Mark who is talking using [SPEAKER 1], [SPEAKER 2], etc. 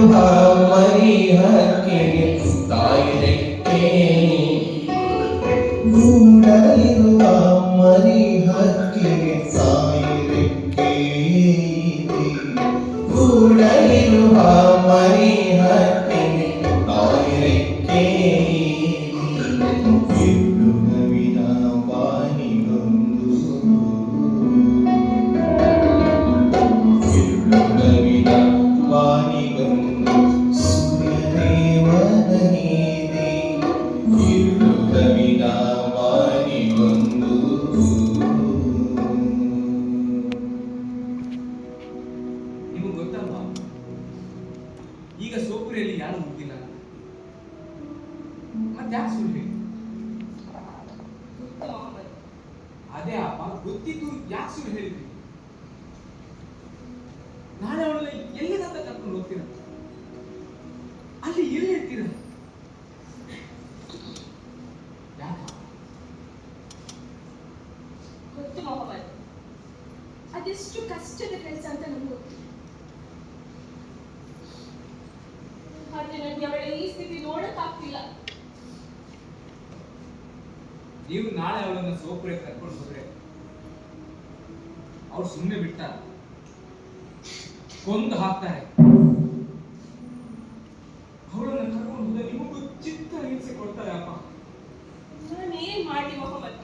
[SPEAKER 1] ಮರಿ ಹಕ್ಕಿಗೆ ತಾಯಿರೆಕ್ಕೆ ಗೂಡಲಿರುವ ಮರಿ ಹಕ್ಕಿಗೆ ತಾಯಿರೆಕ್ಕೆ ಗೂಡಲಿರುವ ಮರಿ ಹಕ್ಕಿಗೆ ತಾಯಿರೆಕ್ಕೆ ಇಟ್ಟು ನವಿನ ಬಾನಿಗೊಂದು ಇಟ್ಟು ನವಿನ ಬಾನಿಗೊಂದು ಸೂರ್ಯದೇವನ ನೀತಿ ಇಟ್ಟು ನವಿನ ಬಾನಿಗೊಂದು.
[SPEAKER 2] ನಿಮಗೆ ಗೊತ್ತಲ್ವಾ ಈಗ ಸೋಪುರಿಯಲ್ಲಿ ಯಾರು ಮುಗಿಲ್ಲ ಮತ್ತೆ ಯಾಕೆ ಸುಳ್ಳು ಹೇಳಿ? ಅದೇ ಅಪ್ಪ ಗೊತ್ತಿದ್ದು ಯಾಕೆ ಸುಳ್ಳು ಹೇಳಿದ್ರಿ? ನಾಳೆ ಅವಳನ್ನ ಎಲ್ಲಿದಂತ ಕರ್ಕೊಂಡು ಹೋಗ್ತೀರ? ಅಲ್ಲಿ ಎಲ್ಲಿ ಇರ್ತೀರ?
[SPEAKER 3] ಗೊತ್ತು ಮೊಹಮ್ಮದ್, ಅದೆಷ್ಟು ಕಷ್ಟದ ಕೆಲಸ ಅಂತ ನಮ್ಗೆ ಗೊತ್ತು. ಆದ್ರೆ ನನಗೆ ಅವಳ ಈ ಸ್ಥಿತಿ ನೋಡಕ್ಕಾಗ್ತಿಲ್ಲ.
[SPEAKER 2] ನೀವು ನಾಳೆ ಅವಳನ್ನ ಸೋಪುರೆ ಕರ್ಕೊಂಡು ಹೋದ್ರೆ ಅವ್ರು ಸುಮ್ಮನೆ ಬಿಡ್ತಾರೆ, ಕೊಂದು ಹಾಕ್ತಾರೆ. ಅವಳನ್ನ ಕರ್ಕೊಂಡು ಹೋದ್ರೆ ನಿಮಗೂ ಚಿತ್ತ ಹಿಂಸೆ ಕೊಡ್ತಾರೆ ಅಪ್ಪ.
[SPEAKER 3] ನಾನೇನ್ ಮಾಡಿ ಮೊಹಮ್ಮದ್?